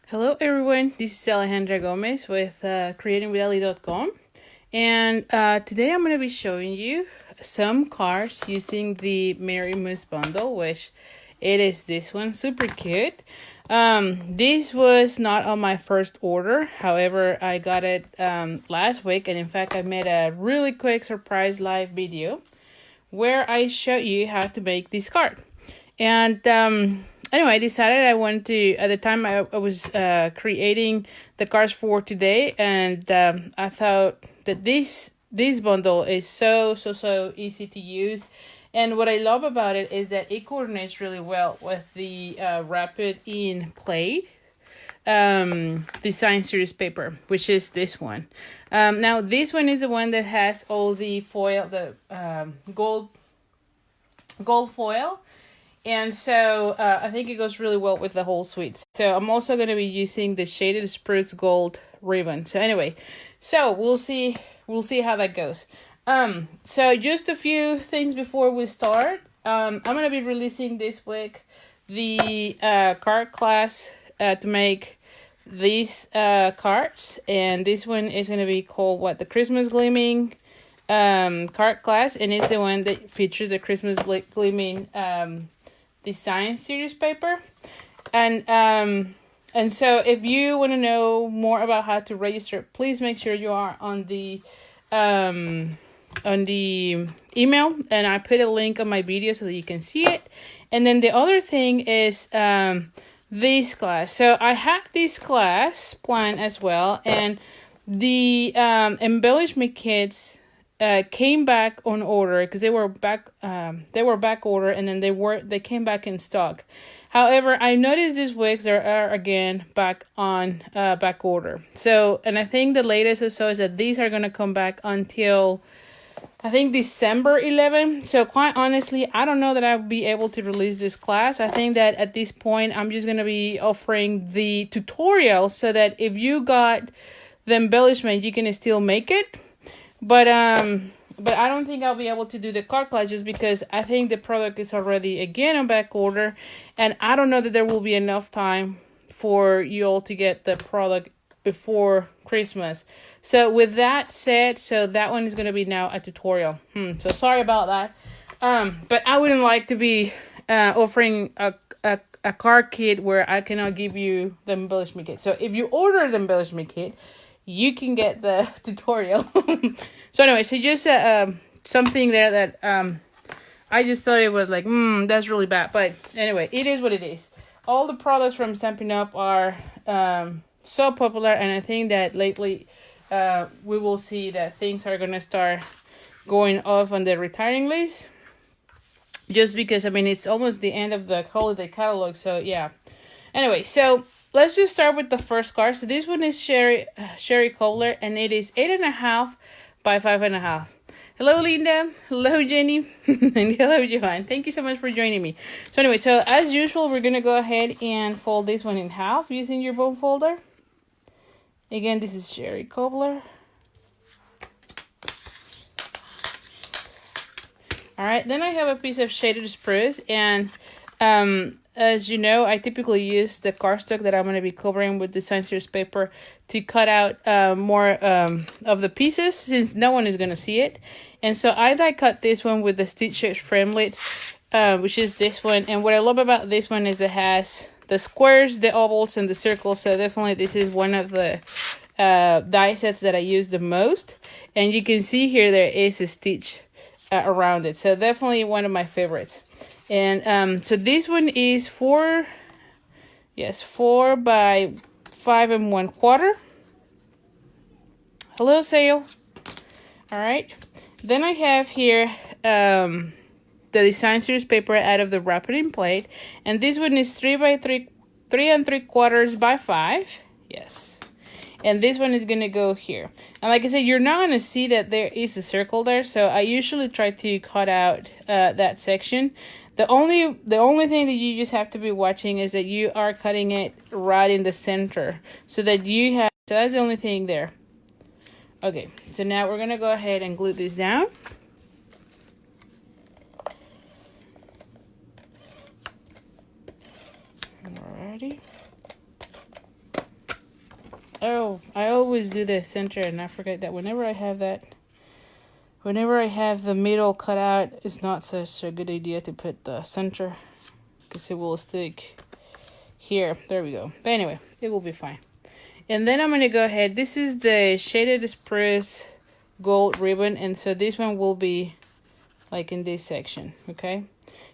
Hello everyone, this is Alejandra Gomez with creatingwithali.com, and today I'm going to be showing you some cards using the Merry Moose bundle, which it is this one, super cute. This was not on my first order, however I got it last week, and in fact I made a really quick surprise live video where I show you how to make this card. And anyway, I decided I wanted to, at the time I was creating the cards for today, and I thought that this bundle is so easy to use. And what I love about it is that it coordinates really well with the Rapid In Plate design series paper, which is this one. Now this one is the one that has all the foil, the gold foil. And so I think it goes really well with the whole suite. So I'm also going to be using the Shaded Spruce Gold ribbon. So anyway, so we'll see how that goes. So just a few things before we start. I'm going to be releasing this week the card class to make these cards. And this one is going to be called the Christmas Gleaming card class. And it's the one that features the Christmas Gleaming design series paper. And so if you want to know more about how to register, please make sure you are on the email, and I put a link on my video so that you can see it. And then the other thing is this class. So I have this class planned as well, and the embellishment kits came back on order because they were back order, and then they came back in stock. However, I noticed this week they are again back on back order. So, and I think the latest I saw is that these are gonna come back until I think December 11th. So quite honestly, I don't know that I'll be able to release this class. I think that at this point I'm just gonna be offering the tutorial so that if you got the embellishment, you can still make it. But I don't think I'll be able to do the card class just because I think the product is already again on back order, and I don't know that there will be enough time for you all to get the product before Christmas. So with that said, so that one is going to be now a tutorial. So sorry about that. But I wouldn't like to be offering a card kit where I cannot give you the embellishment kit. So if you order the embellishment kit, you can get the tutorial. So anyway, so just something there that I just thought it was like, that's really bad. But anyway, it is what it is. All the products from Stampin Up are so popular, and I think that lately we will see that things are going to start going off on the retiring list. Just because, I mean, it's almost the end of the holiday catalog, so yeah. Anyway, so let's just start with the first card. So this one is Sherry Cobbler, and it is 8.5 by 5.5. Hello, Linda. Hello, Jenny. And hello, Johan. Thank you so much for joining me. So anyway, so as usual, we're going to go ahead and fold this one in half using your bone folder. Again, this is Sherry Cobbler. All right, then I have a piece of Shaded Spruce, and as you know, I typically use the cardstock that I'm going to be covering with design series paper to cut out more of the pieces, since no one is going to see it. And so I die cut this one with the stitch shaped framelits, which is this one. And what I love about this one is it has the squares, the ovals, and the circles. So definitely this is one of the die sets that I use the most. And you can see here there is a stitch around it. So definitely one of my favorites. And so this one is 4 by 5 1/4. Hello, Sale. All right. Then I have here the design series paper out of the Rapid In Plate, and this one is 3 3/3 by 5. Yes. And this one is going to go here. And like I said, you're not going to see that there is a circle there. So I usually try to cut out that section. The only thing that you just have to be watching is that you are cutting it right in the center. So that you have, so that's the only thing there. Okay, so now we're going to go ahead and glue this down. Alrighty. Oh, I always do the center, and I forget that whenever I have the middle cut out, it's not such a good idea to put the center because it will stick here. There we go. But anyway, it will be fine. And then I'm going to go ahead. This is the Shaded Spruce gold ribbon, and so this one will be like in this section, okay?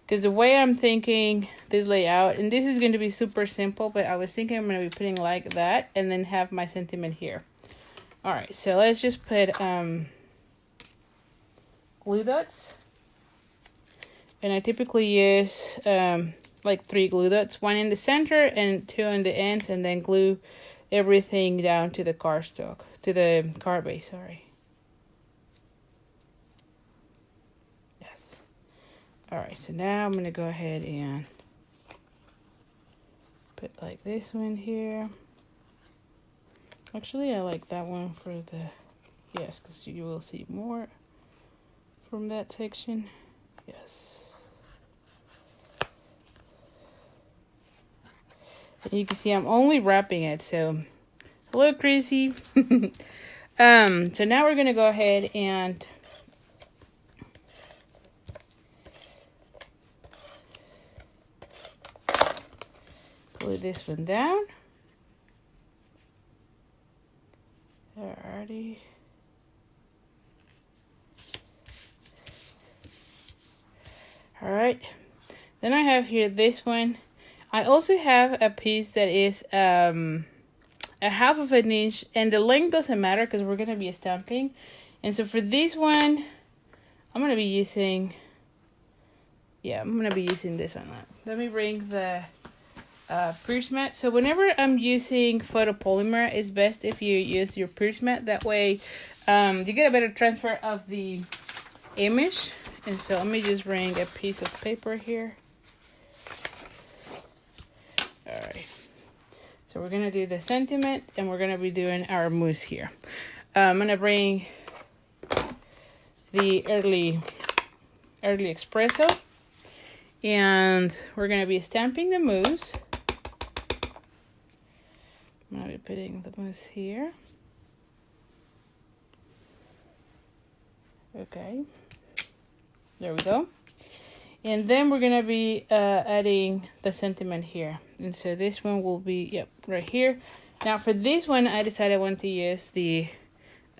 Because the way I'm thinking this layout, and this is going to be super simple, but I was thinking I'm going to be putting like that and then have my sentiment here. All right, so let's just put glue dots. And I typically use like 3 glue dots, 1 in the center and 2 on the ends, and then glue everything down to the cardstock, to the card base, sorry. Yes. All right, so now I'm gonna go ahead and put like this one here. Actually, I like that one for the, yes, because you will see more from that section. Yes. And you can see I'm only wrapping it, so a little crazy. So now we're gonna go ahead and glue this one down. Alrighty. Alright. Then I have here this one. I also have a piece that is a 1/2 of an inch, and the length doesn't matter because we're gonna be stamping. And so for this one, I'm gonna be using, this one. Let me bring the pierce mat. So whenever I'm using photopolymer, it's best if you use your pierce mat. That way, you get a better transfer of the image. And so let me just bring a piece of paper here. All right, so we're gonna do the sentiment, and we're gonna be doing our mousse here. I'm gonna bring the early espresso, and we're gonna be stamping the mousse. I'm gonna be putting the mousse here. Okay, there we go. And then we're gonna be adding the sentiment here. And so this one will be, right here. Now for this one, I decided I want to use the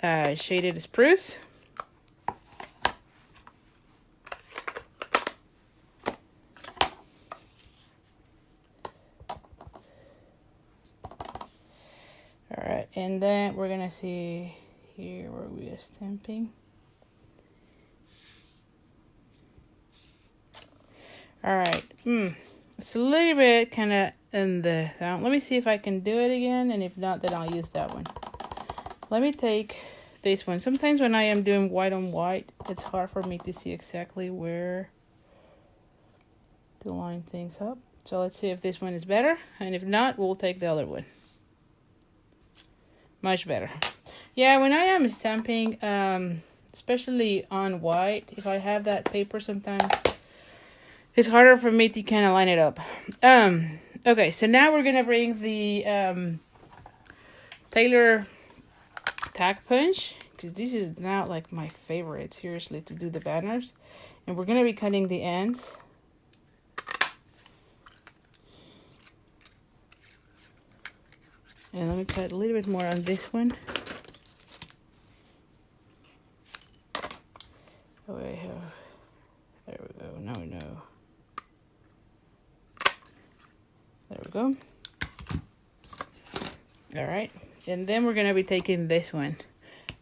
Shaded Spruce. All right, and then we're gonna see here where we are stamping. All right, it's a little bit kind of in the, let me see if I can do it again, and if not, then I'll use that one. Let me take this one. Sometimes when I am doing white on white, it's hard for me to see exactly where to line things up. So let's see if this one is better, and if not, we'll take the other one. Much better. Yeah, when I am stamping, especially on white, if I have that paper sometimes, it's harder for me to kind of line it up. Okay, so now we're gonna bring the Taylor tag punch, because this is now like my favorite, seriously, to do the banners. And we're gonna be cutting the ends. And let me cut a little bit more on this one. Oh, wait, there we go. No. There we go. All right, and then we're gonna be taking this one.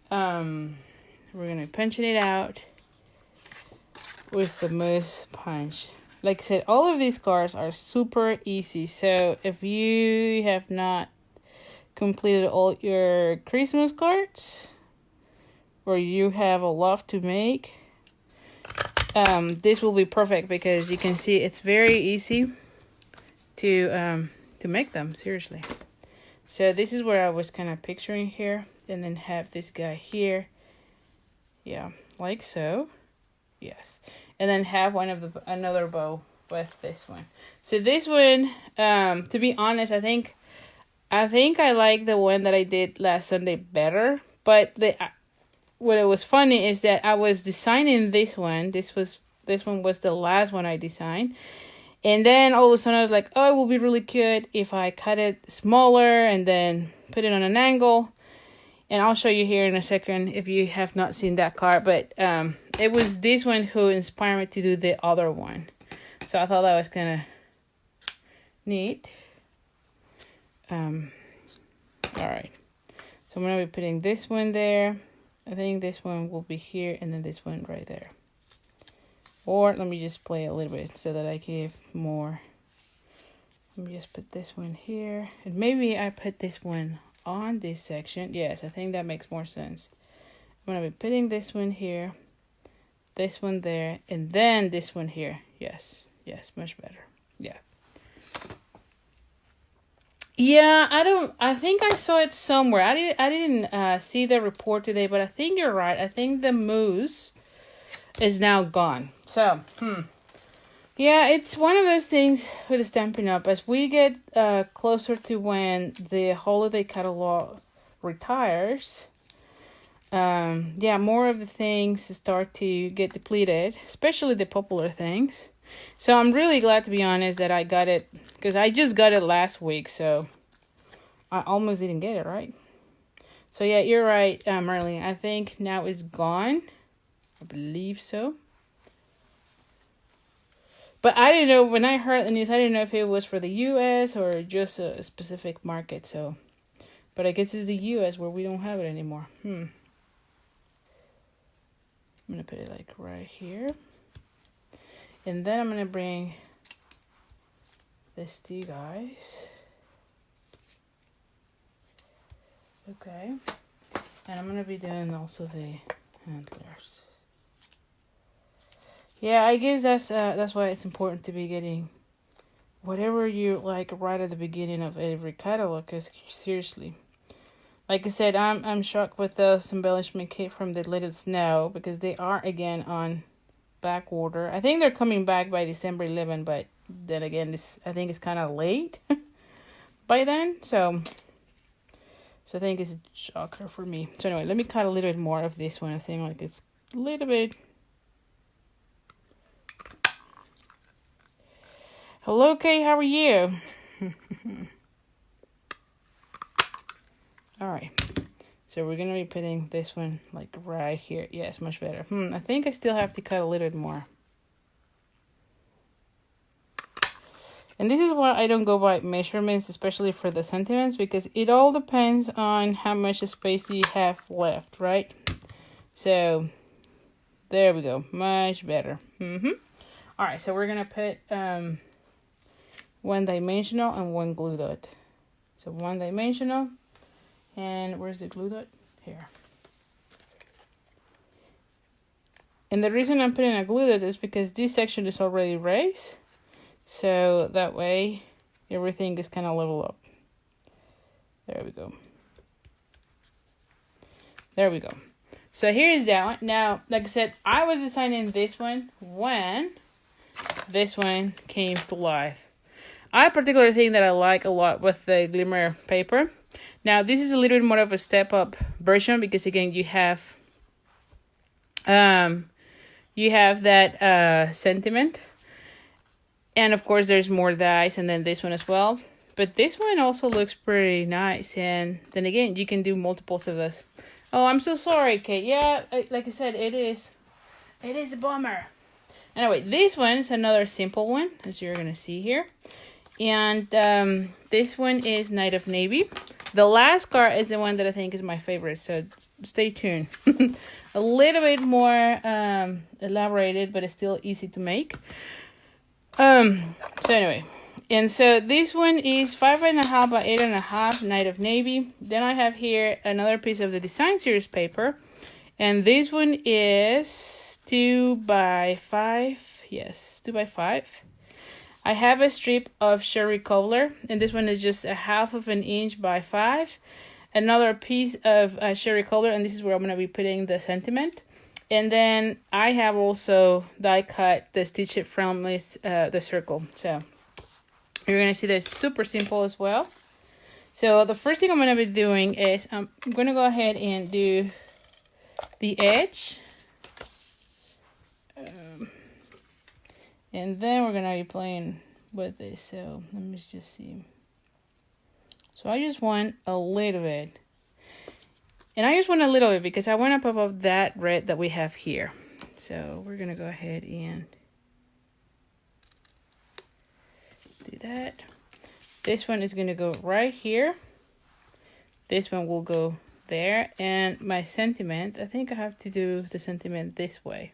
We're gonna be punching it out with the mousse punch. Like I said, all of these cards are super easy. So if you have not completed all your Christmas cards, or you have a lot to make, this will be perfect, because you can see it's very easy to make them, seriously. So this is where I was kind of picturing here, and then have this guy here, like so, yes, and then have another bow with this one. So this one, to be honest, I think I think I like the one that I did last Sunday better. But what it was funny is that I was designing this one. This one was the last one I designed. And then all of a sudden I was like, oh, it will be really cute if I cut it smaller and then put it on an angle. And I'll show you here in a second if you have not seen that card. But it was this one who inspired me to do the other one. So I thought that was kind of neat. All right. So I'm going to be putting this one there. I think this one will be here and then this one right there. Or let me just play a little bit so that I give more. Let me just put this one here. And maybe I put this one on this section. Yes, I think that makes more sense. I'm going to be putting this one here, this one there, and then this one here. Yes, much better. Yeah. Yeah, I think I saw it somewhere. I didn't see the report today, but I think you're right. I think the moose is now gone. So, yeah, it's one of those things with Stampin' Up. As we get closer to when the holiday catalog retires, yeah, more of the things start to get depleted, especially the popular things. So I'm really glad, to be honest, that I got it, because I just got it last week, so I almost didn't get it, right? So yeah, you're right, Marlene. I think now it's gone. I believe so. But I didn't know, when I heard the news, I didn't know if it was for the U.S. or just a specific market. So, but I guess it's the U.S. where we don't have it anymore. I'm going to put it like right here. And then I'm going to bring this to you guys. Okay. And I'm going to be doing also the antlers. Yeah, I guess that's why it's important to be getting whatever you like right at the beginning of every catalog. Because seriously, like I said, I'm shocked with those embellishment kit from the Little Snow, because they are again on back order. I think they're coming back by December 11, but then again, I think it's kind of late by then. So I think it's a shocker for me. So anyway, let me cut a little bit more of this one. I think like it's a little bit. Hello, Kay. How are you? All right. So we're going to be putting this one like right here. Yes, much better. I think I still have to cut a little bit more. And this is why I don't go by measurements, especially for the sentiments, because it all depends on how much space you have left, right? So there we go. Much better. All right, so we're going to put one dimensional and one glue dot. So one dimensional. And where's the glue dot? Here. And the reason I'm putting a glue dot is because this section is already raised. So that way everything is kind of level up. There we go. There we go. So here's that one. Now, like I said, I was designing this one when this one came to life. I particularly think that I like a lot with the glimmer paper. Now, this is a little bit more of a step-up version because, again, you have that sentiment. And, of course, there's more dies, and then this one as well. But this one also looks pretty nice. And then, again, you can do multiples of this. Oh, I'm so sorry, Kate. Yeah, like I said, it is a bummer. Anyway, this one is another simple one, as you're going to see here. And this one is Night of Navy. The last card is the one that I think is my favorite, so stay tuned. A little bit more elaborated, but it's still easy to make. So anyway, and so this one is 5.5 by 8.5, Night of Navy. Then I have here another piece of the Design Series paper, and this one is 2 by 5. Yes, 2 by 5. I have a strip of Sherry Cobbler, and this one is just 1/2 inch by 5. Another piece of Sherry Cobbler, and this is where I'm going to be putting the sentiment. And then I have also die cut the Stitch It Friendly's the circle. So you're going to see that it's super simple as well. So the first thing I'm going to be doing is I'm going to go ahead and do the edge. And then we're going to be playing with this. So let me just see. So I just want a little bit. And I just want a little bit because I want up above that red that we have here. So we're going to go ahead and do that. This one is going to go right here. This one will go there. And my sentiment, I think I have to do the sentiment this way.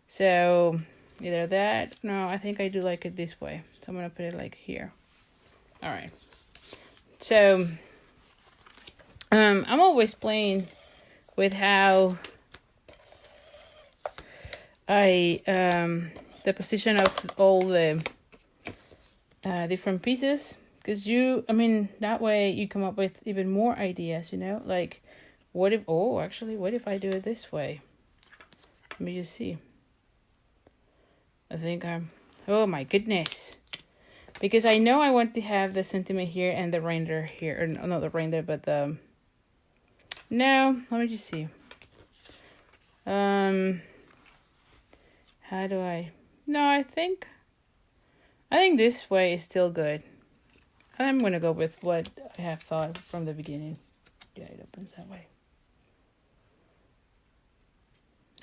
So either that, no, I think I do like it this way. So I'm going to put it like here. All right. So I'm always playing with how I the position of all the different pieces, because that way you come up with even more ideas, like what if I do it this way? Let me just see. I think oh my goodness, because I know I want to have the sentiment here and the reindeer here, or not the reindeer, but the no, let me just see. How do I? No, I think this way is still good. I'm gonna go with what I have thought from the beginning. Yeah, it opens that way.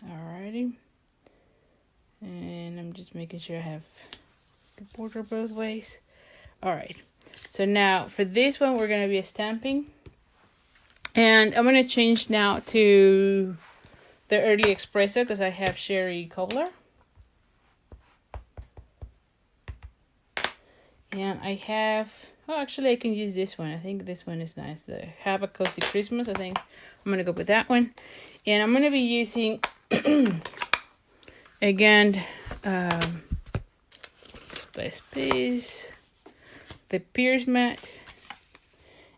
Alrighty. And I'm just making sure I have the border both ways. Alright. So now for this one we're gonna be stamping. And I'm gonna change now to the early espresso because I have sherry cobbler. And I have, actually I can use this one. I think this one is nice. The Have a Cozy Christmas. I think I'm going to go with that one. And I'm going to be using, again, this piece, the Pierce mat.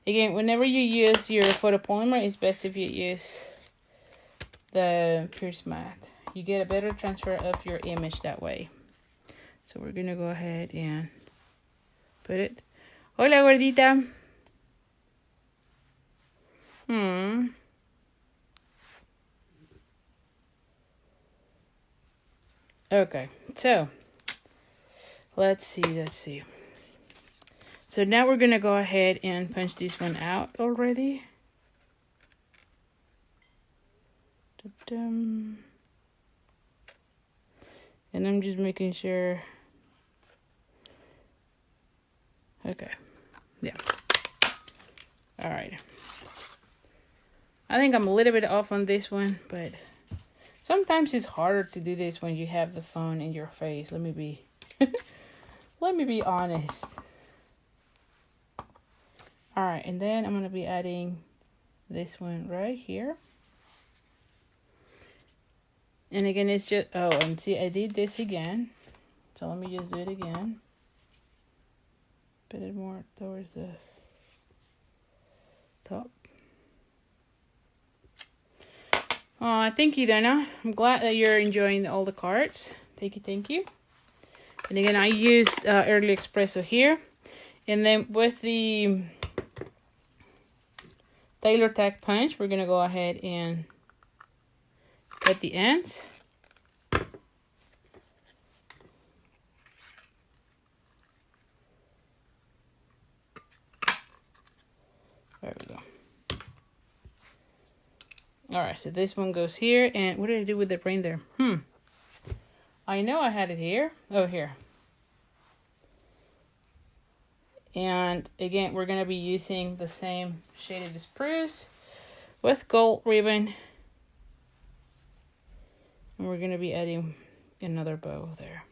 Again, whenever you use your photopolymer, it's best if you use the Pierce mat. You get a better transfer of your image that way. So we're going to go ahead and put it. Hola, gordita. Okay, so let's see. So now we're gonna go ahead and punch this one out already. And I'm just making sure. Okay, yeah. All right. I think I'm a little bit off on this one, but sometimes it's harder to do this when you have the phone in your face. Let me be honest. All right, and then I'm gonna be adding this one right here. And again, it's just, and see, I did this again. So let me just do it again. Put it more towards the top. Oh, thank you, Dana. I'm glad that you're enjoying all the cards. Thank you. And again, I used early espresso here. And then with the Tailor Tack punch, we're going to go ahead and cut the ends. There we go. Alright, so this one goes here. And what did I do with the reindeer? I know I had it here. Oh, here. And again, we're going to be using the same shaded spruce with gold ribbon. And we're going to be adding another bow there.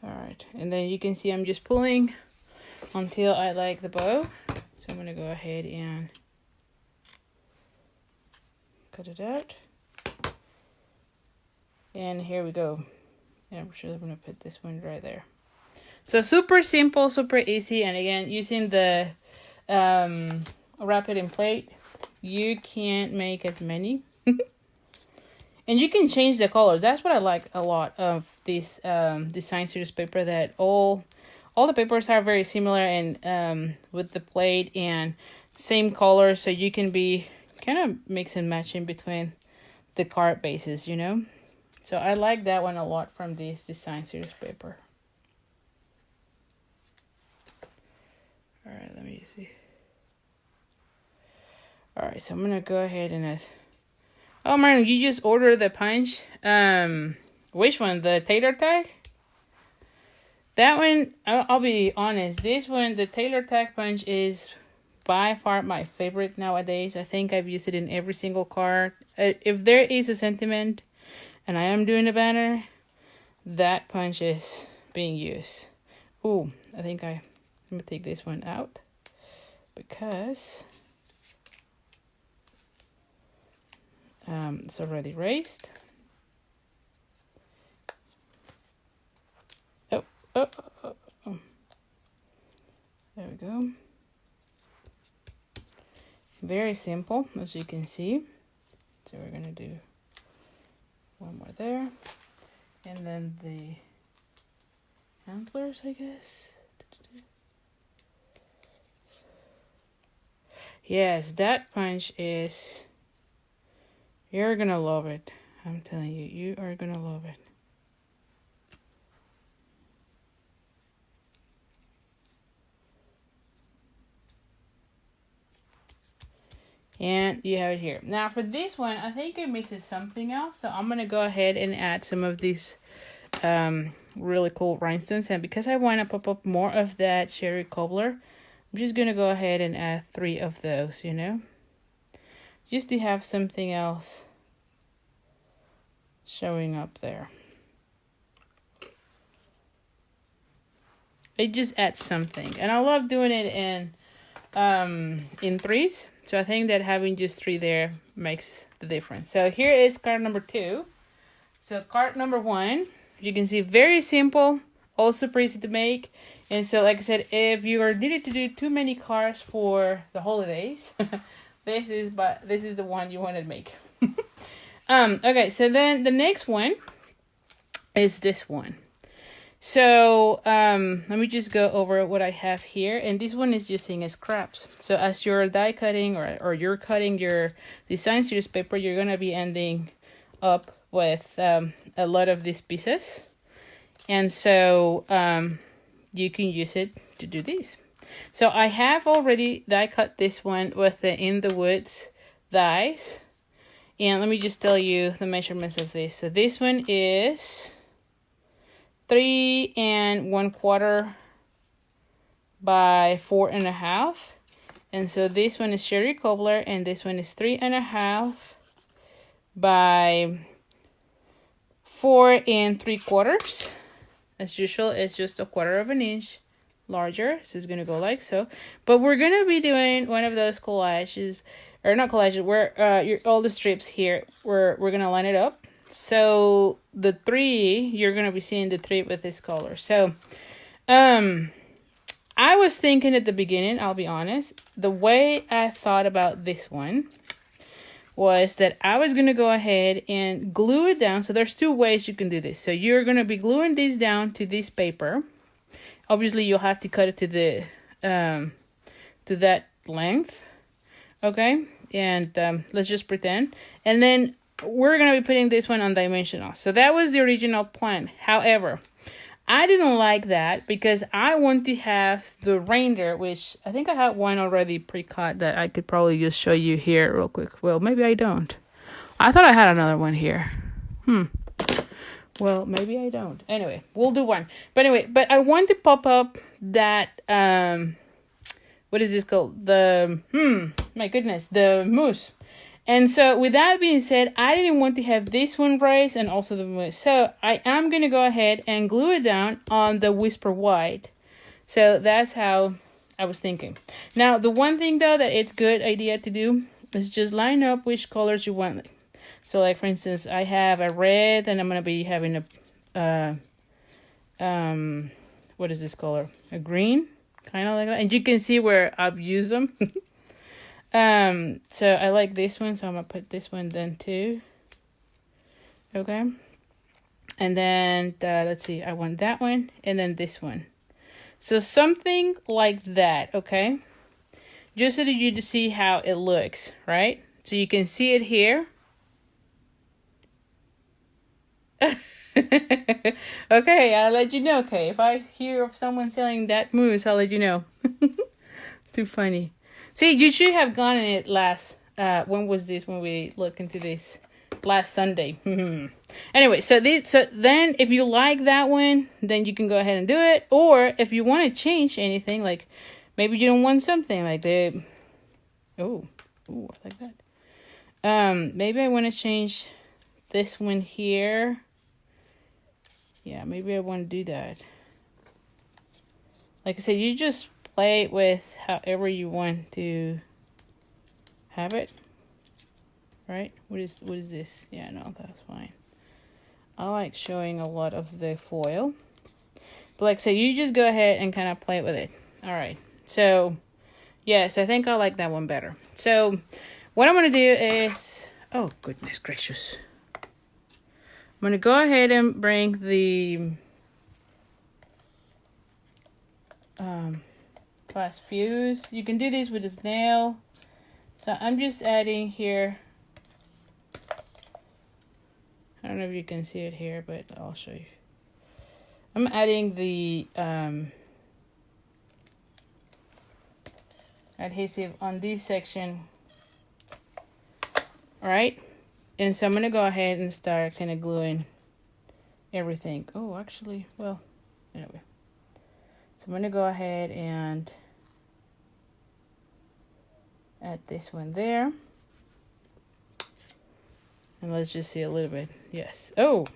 Alright, and then you can see I'm just pulling until I like the bow. So I'm going to go ahead and cut it out. And here we go. And I'm sure I'm going to put this one right there. So super simple, super easy. And again, using the wrap it in plate, you can't make as many. And And you can change the colors. That's what I like a lot of this design series paper, that all the papers are very similar and with the plate and same color, so you can be kind of mix and matching between the card bases, you know. So I like that one a lot from this design series paper. All right, let me see. All right, so I'm gonna go ahead and oh man, you just ordered the punch. Which one? The tailor tag? That one, I'll be honest. This one, the tailor tag punch, is by far my favorite nowadays. I think I've used it in every single card. If there is a sentiment and I am doing a banner, that punch is being used. Ooh, I think I'm gonna take this one out because it's already raised. Oh. There we go. Very simple, as you can see. So we're gonna do one more there, and then the antlers, I guess. Yes, that punch is, you're gonna love it. I'm telling you, you are gonna love it. And you have it here. Now for this one, I think it misses something else. So I'm going to go ahead and add some of these really cool rhinestones. And because I want to pop up more of that cherry cobbler, I'm just going to go ahead and add 3 of those, you know. Just to have something else showing up there. It just adds something. And I love doing it in 3s. So I think that having just 3 there makes the difference. So here is card number 2. So card number 1, you can see, very simple, also pretty easy to make. And so like I said, if you are needed to do too many cards for the holidays, this is the one you want to make. Okay, so then the next one is this one. So let me just go over what I have here, and this one is using scraps. So as you're die cutting or you're cutting your design series paper, you're gonna be ending up with a lot of these pieces, and so you can use it to do this. So I have already die cut this one with the In the Woods dies, and let me just tell you the measurements of this. So this one is 3 1/4 by 4 1/2, and so this one is cherry cobbler, and this one is 3 1/2 by 4 3/4. As usual, it's just 1/4 inch larger, so it's gonna go like so. But we're gonna be doing one of those collages, or not collages, where all the strips here, we're gonna line it up. So the 3, you're going to be seeing the 3 with this color. So I was thinking at the beginning, I'll be honest, the way I thought about this one was that I was going to go ahead and glue it down. So there's 2 ways you can do this. So you're going to be gluing this down to this paper. Obviously, you'll have to cut it to the to that length. Okay, and let's just pretend. And then we're going to be putting this one on dimensional. So that was the original plan. However, I didn't like that because I want to have the reindeer, which I think I had one already pre-cut that I could probably just show you here real quick. Well, maybe I don't. I thought I had another one here. Well, maybe I don't. Anyway, we'll do one. But anyway, but I want to pop up that, what is this called? The, my goodness, the moose. And so with that being said, I didn't want to have this one raised and also the moose. So I am going to go ahead and glue it down on the Whisper White. So that's how I was thinking. Now, the one thing though that it's good idea to do is just line up which colors you want. So like for instance, I have a red and I'm going to be having a, what is this color? A green, kind of like that. And you can see where I've used them. So I like this one, so I'm gonna put this one then too. Okay. And then, let's see, I want that one and then this one. So something like that, okay? Just so that you to see how it looks, right? So you can see it here. Okay, I'll let you know. Okay, if I hear of someone selling that mousse, I'll let you know. Too funny. See, you should have gotten it last. When was this? When we looked into this last Sunday. Anyway, so then if you like that one, then you can go ahead and do it. Or if you want to change anything, like maybe you don't want something like the. Oh, I like that. Maybe I want to change this one here. Yeah, maybe I want to do that. Like I said, you just play with however you want to have it. Right? What is this? Yeah, no, that's fine. I like showing a lot of the foil. But like I said, you just go ahead and kind of play with it. All right. So, yes, I think I like that one better. So, what I'm going to do is... Oh, goodness gracious. I'm going to go ahead and bring the glass fuse. You can do this with a snail. So I'm just adding here. I don't know if you can see it here, but I'll show you. I'm adding the adhesive on this section. All right. And so I'm going to go ahead and start kind of gluing everything. Oh, actually, well, anyway. So I'm going to go ahead and add this one there. And let's just see a little bit. Yes. Oh,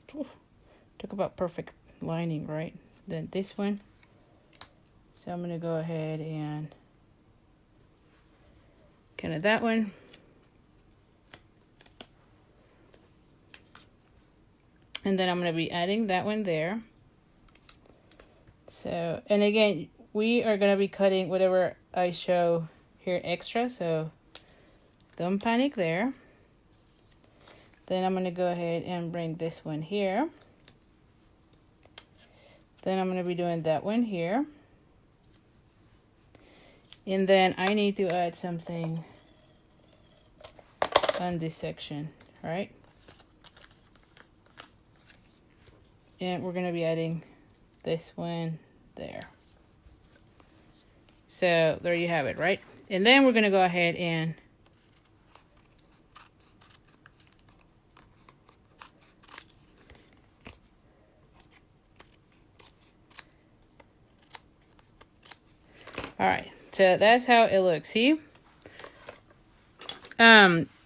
talk about perfect lining, right? Then this one. So I'm going to go ahead and kind of that one. And then I'm going to be adding that one there. So, and again, we are going to be cutting whatever I show here extra. So don't panic there. Then I'm going to go ahead and bring this one here. Then I'm going to be doing that one here. And then I need to add something on this section, right? And we're going to be adding this one there. So there you have it, right? And then we're going to go ahead and all right. So that's how it looks. See?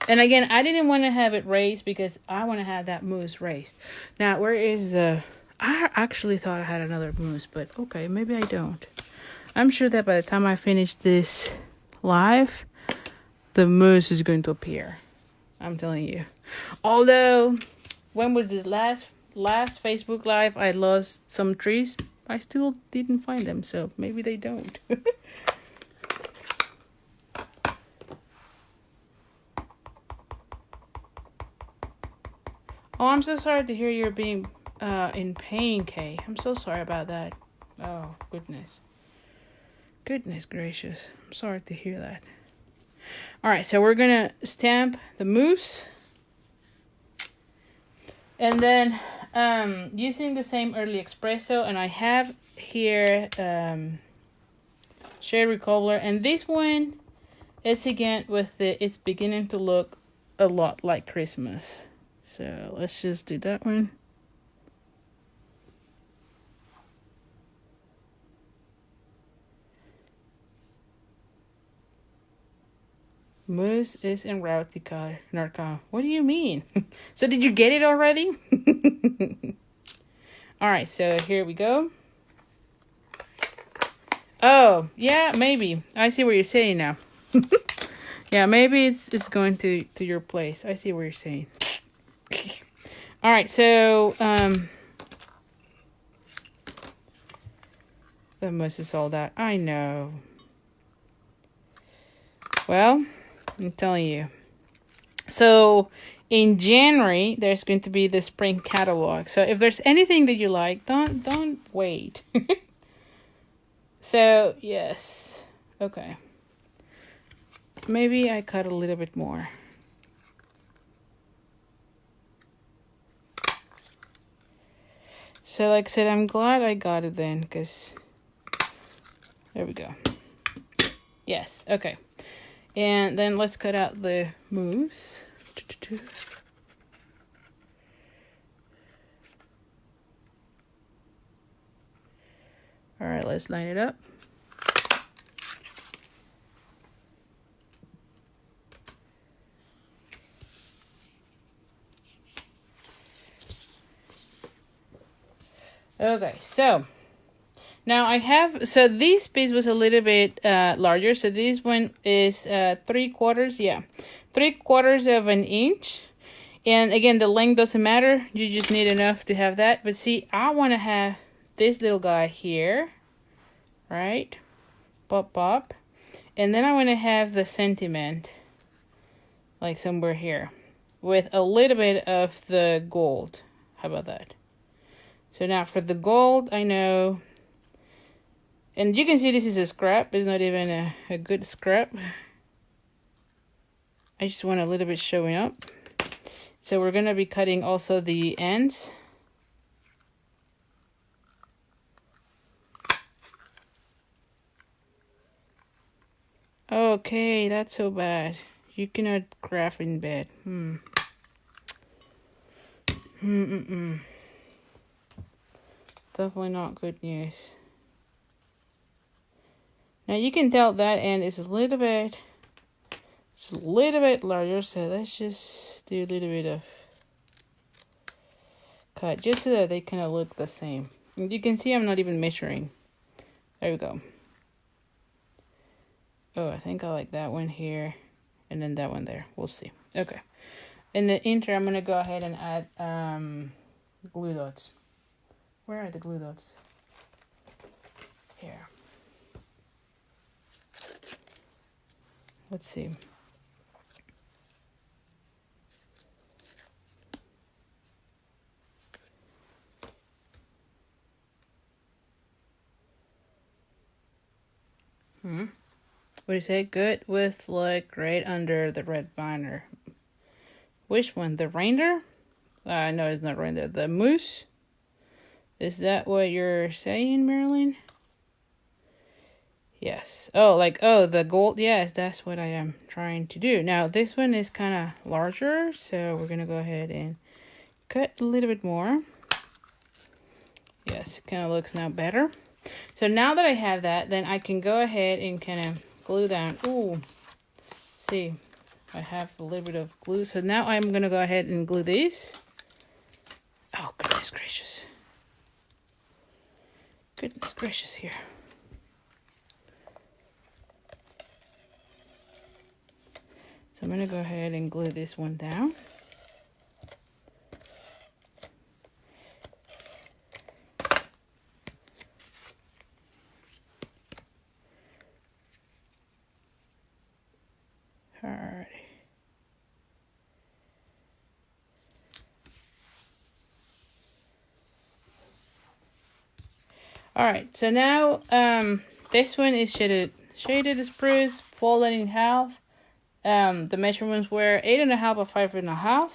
And again, I didn't want to have it raised because I want to have that mousse raised. Now, where is the... I actually thought I had another mousse, but okay, maybe I don't. I'm sure that by the time I finish this live, the mousse is going to appear. I'm telling you. Although, when was this last Facebook Live, I lost some trees. I still didn't find them, so maybe they don't. Oh, I'm so sorry to hear you're being in pain, Kay. I'm so sorry about that. Oh, goodness. Goodness gracious. I'm sorry to hear that. All right, so we're going to stamp the mousse. And then using the same early espresso, and I have here Sherry Cobbler. And this one, it's again with the, it's beginning to look a lot like Christmas. So let's just do that one. Mousse is en route to Narca. What do you mean? So did you get it already? All right, so here we go. Oh, yeah, maybe. I see what you're saying now. Yeah, maybe it's going to your place. I see what you're saying. All right, so the mousse is all that. I know. Well, I'm telling you. So in January, there's going to be the spring catalog. So if there's anything that you like, don't wait. So, yes. Okay. Maybe I cut a little bit more. So like I said, I'm glad I got it then, because there we go. Yes, okay. And then let's cut out the moves. All right, let's line it up. Okay, so now I have, so this piece was a little bit larger. So this one is 3/4, yeah, 3/4 of an inch. And again, the length doesn't matter. You just need enough to have that. But see, I want to have this little guy here, right? Pop, pop. And then I want to have the sentiment, like somewhere here, with a little bit of the gold. How about that? So now for the gold, I know, and you can see this is a scrap. It's not even a good scrap. I just want a little bit showing up. So we're going to be cutting also the ends. Okay, that's so bad. You cannot graph in bed. Definitely not good news. Now you can tell that end is a little bit larger, so let's just do a little bit of cut just so that they kind of look the same. And you can see I'm not even measuring. There we go. Oh, I think I like that one here and then that one there. We'll see. Okay. In the intro, I'm going to go ahead and add glue dots. Where are the glue dots? Here. Let's see. What do you say? Good with like right under the red binder. Which one? The reindeer? No, it's not reindeer. The moose? Is that what you're saying, Marilyn? Yes. Oh, the gold. Yes, that's what I am trying to do. Now, this one is kind of larger, so we're going to go ahead and cut a little bit more. Yes, kind of looks now better. So now that I have that, then I can go ahead and kind of glue down. Ooh, see, I have a little bit of glue. So now I'm going to go ahead and glue these. Oh, goodness gracious. Goodness gracious here. So I'm going to go ahead and glue this one down. Alrighty. Alright, so now this one is shaded spruce, folded in half. The measurements were 8.5 by 5.5.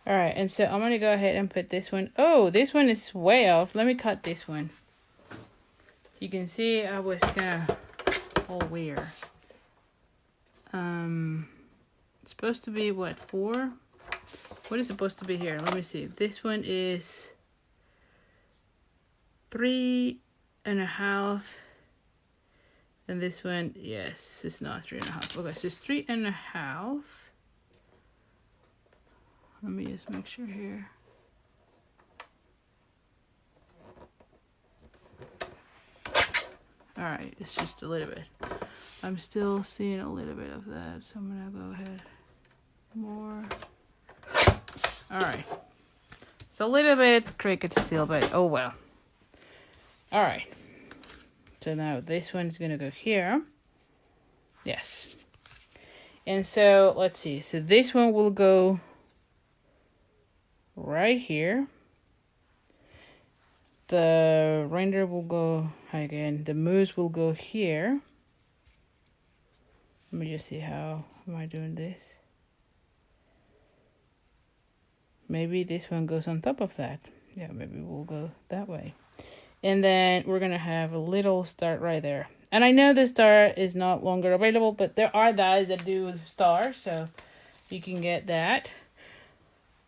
Alright, and so I'm going to go ahead and put this one. Oh, this one is way off. Let me cut this one. You can see I was kind of all weird. It's supposed to be what, 4? What is supposed to be here? Let me see. This one is 3.5. And this one, yes, it's not 3.5. Okay, so it's 3.5. Let me just make sure here. Alright, it's just a little bit. I'm still seeing a little bit of that, so I'm gonna go ahead more. Alright. It's a little bit crooked still, but oh well. Alright. So now this one is gonna go here. Yes. And so let's see. So this one will go right here. The reindeer will go again. The moose will go here. Let me just see how am I doing this. Maybe this one goes on top of that. Yeah, maybe we'll go that way. And then we're going to have a little star right there. And I know the star is not longer available, but there are guys that do stars, so you can get that.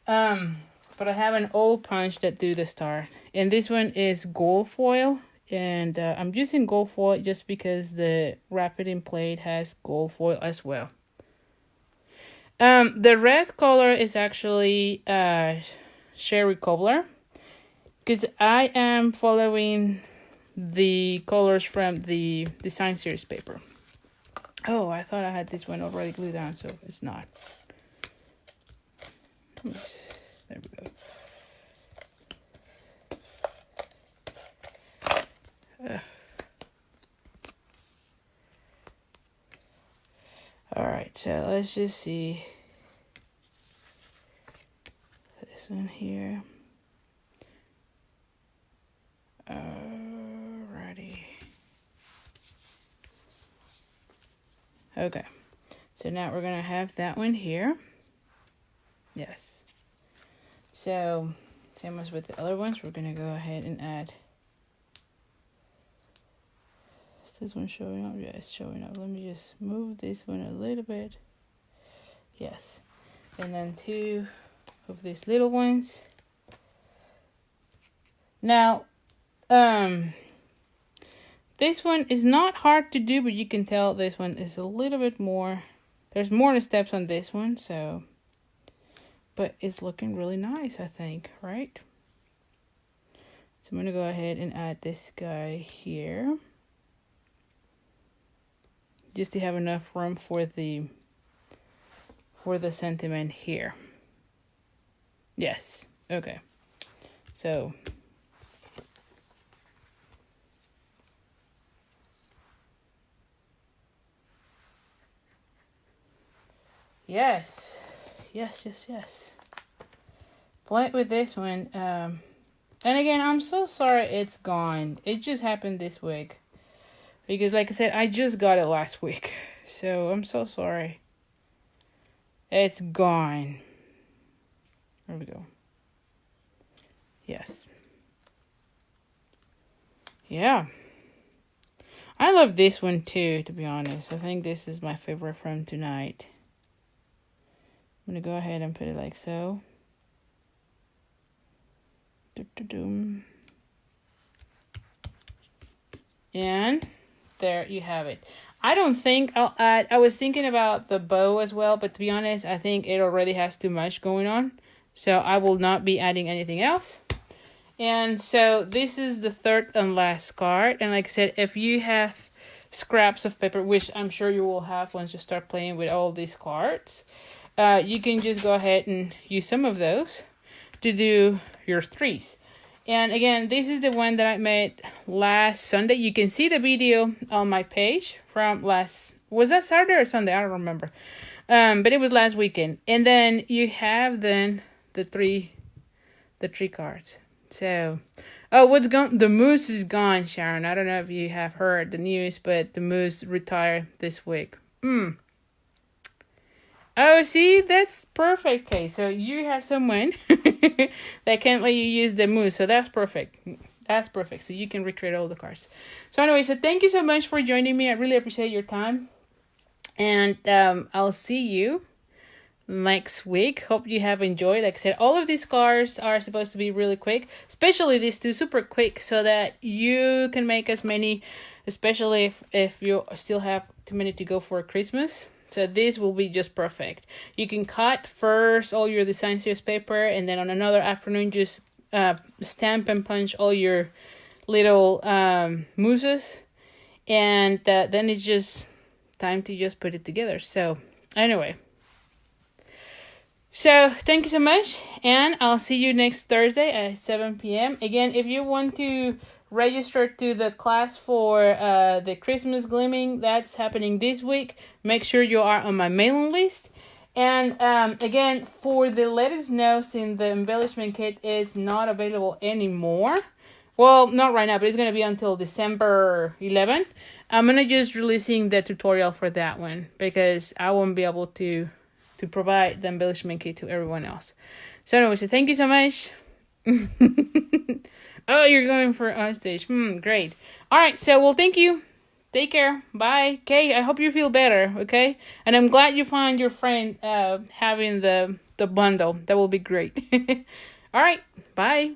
But I have an old punch that do the star. And this one is gold foil. And I'm using gold foil just because the wrapping plate has gold foil as well. The red color is actually Sherry Cobbler, because I am following the colors from the design series paper. Oh, I thought I had this one already glued down, so it's not. Oops. There we go. All right, so let's just see this one here. Alrighty. Okay, so now we're gonna have that one here. Yes. So same as with the other ones, we're gonna go ahead and add. Is this one showing up? Yeah, it's showing up. Let me just move this one a little bit. Yes. And then 2 of these little ones. Now, this one is not hard to do, but you can tell this one is a little bit more. There's more steps on this one, so. But it's looking really nice, I think, right? So I'm going to go ahead and add this guy here. Just to have enough room for the sentiment here. Yes. Okay. So yes. Play with this one. And again, I'm so sorry it's gone. It just happened this week. Because like I said, I just got it last week. So I'm so sorry. It's gone. There we go. Yes. Yeah. I love this one too, to be honest. I think this is my favorite from tonight. I'm going to go ahead and put it like so. And there you have it. I don't think I'll add, I was thinking about the bow as well, but to be honest, I think it already has too much going on. So I will not be adding anything else. And so this is the third and last card. And like I said, if you have scraps of paper, which I'm sure you will have once you start playing with all these cards, you can just go ahead and use some of those to do your threes. And again, this is the one that I made last Sunday. You can see the video on my page from was that Saturday or Sunday? I don't remember. But it was last weekend. And then you have then the three cards. So, oh, what's gone? The moose is gone, Sharon. I don't know if you have heard the news, but the moose retired this week. Oh, see, that's perfect. Okay, so you have someone that can let you use the moose. So that's perfect. That's perfect. So you can recreate all the cards. So anyway, so thank you so much for joining me. I really appreciate your time. And I'll see you next week. Hope you have enjoyed. Like I said, all of these cards are supposed to be really quick, especially these two, super quick, so that you can make as many, especially if you still have too many to go for Christmas. So this will be just perfect. You can cut first all your design series paper, and then on another afternoon just stamp and punch all your little mooses, and then it's just time to just put it together. So anyway, so thank you so much, and I'll see you next Thursday at 7 p.m. Again, if you want to registered to the class for the Christmas gleaming. That's happening this week. Make sure you are on my mailing list. And again, for the Let Us Know, since the embellishment kit is not available anymore. Well, not right now, but it's going to be until December 11th. I'm going to just releasing the tutorial for that one because I won't be able to provide the embellishment kit to everyone else. So anyway, so thank you so much. Oh, you're going for on stage. Great. All right, so well, thank you. Take care. Bye. Okay, I hope you feel better, okay? And I'm glad you find your friend having the bundle. That will be great. All right, bye.